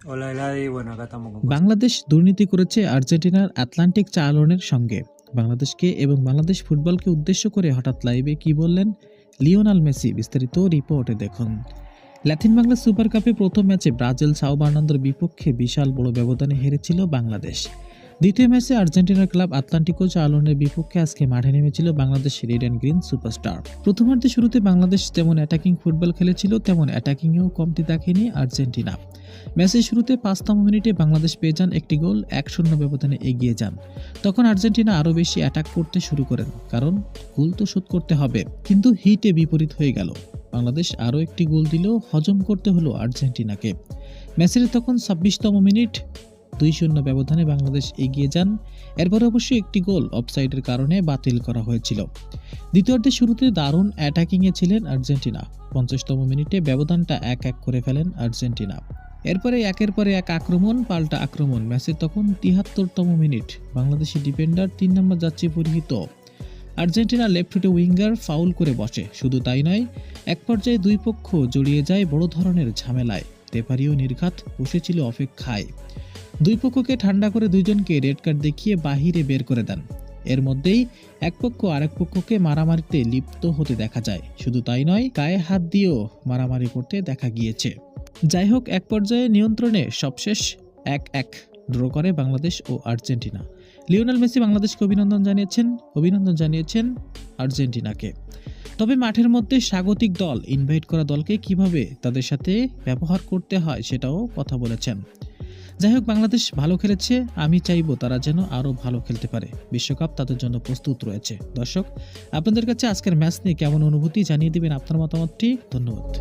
Hola Eladi, bueno, acá estamos con cosas. Bangladesh দুর্নীতি করেছে আর্জেন্টিনার আটলান্টিক চা আলোড়নের সঙ্গে। বাংলাদেশকে এবং বাংলাদেশ ফুটবলকে উদ্দেশ্য করে হঠাৎ লাইভে কি বললেন লিওনেল মেসি, বিস্তারিত রিপোর্টে দেখুন। লাতিন বাংলা সুপার কাপে প্রথম ম্যাচে ব্রাজিল সাও বার্নান্দোর বিপক্ষে বিশাল বড় ব্যবধানে হেরেছিল বাংলাদেশ। দ্বিতীয় ম্যাচে আর্জেন্টিনার ক্লাব আটলান্টিকো চালোনের বিপক্ষে আজকে মাঠে নেমেছিল Bangladesh red and green superstar. প্রথমার্ধে শুরুতে বাংলাদেশ যেমন অ্যাটাকিং ফুটবল খেলেছিল, তেমন অ্যাটাকিংয়েও কমতি দেখেনি আর্জেন্টিনা। ম্যাচের শুরুতে ৫তম মিনিটে বাংলাদেশ পেয়ে যান একটি গোল, ১-০ ব্যবধানে এগিয়ে যান। তখন আর্জেন্টিনা আরও বেশি অ্যাটাক করতে শুরু করেন, কারণ গোল তো শোধ করতে হবে। কিন্তু হিটে বিপরীত হয়ে গেল। বাংলাদেশ আরও একটি গোল দিলেও হজম করতে হলো আর্জেন্টিনাকে। ম্যাচের তখন ২৬তম মিনিট, ২-০ ব্যবধানে বাংলাদেশ এগিয়ে যান। এরপরে অবশ্যই একটি গোল অফসাইডের কারণে বাতিল করা হয়েছিল। দ্বিতীয়ার্ধের শুরুতে দারুণ অ্যাটাকিংয়ে ছিলেন আর্জেন্টিনা। ৫০তম মিনিটে ব্যবধানটা ১-১ করে ফেলেন আর্জেন্টিনা। এরপরে একের পরে এক আক্রমণ পাল্টা আক্রমণ। ম্যাচের তখন ৭৩তম মিনিট, বাংলাদেশি ডিফেন্ডার ৩ নম্বর যাচ্ছি পরিহিত আর্জেন্টিনা লেফট ফুটে উইঙ্গার ফাউল করে বসে। শুধু তাই নয়, এক পর্যায়ে দুই পক্ষ জড়িয়ে যায় বড় ধরনের ঝামেলায়। রেফারিও নির্ঘাত বসেছিল অপেক্ষায়। দুই পক্ষকে ঠান্ডা করে দুইজনকে রেড কার্ড দেখিয়ে বাহিরে বের করে দেন। এর মধ্যেই এক পক্ষ আরেক পক্ষকে মারামারিতে লিপ্ত হতে দেখা যায়। শুধু তাই নয়, গায়ে হাত দিয়েও মারামারি করতে দেখা গিয়েছে। যাই হোক, এক পর্যায়ে নিয়ন্ত্রণে সবশেষ ১-১ ড্র করে বাংলাদেশ ও আর্জেন্টিনা। লিওনেল মেসি বাংলাদেশকে অভিনন্দন জানিয়েছেন আর্জেন্টিনাকে। তবে মাঠের মধ্যে স্বাগতিক দল ইনভাইট করা দলকে কিভাবে তাদের সাথে ব্যবহার করতে হয় সেটাও কথা বলেছেন। যাই হোক, বাংলাদেশ ভালো খেলেছে, আমি চাইবো তারা যেন আরও ভালো খেলতে পারে। বিশ্বকাপ তাদের জন্য প্রস্তুত রয়েছে। দর্শক, আপনাদের কাছে আজকের ম্যাচ নিয়ে কেমন অনুভূতি জানিয়ে দিবেন আপনার মতামতটি। ধন্যবাদ।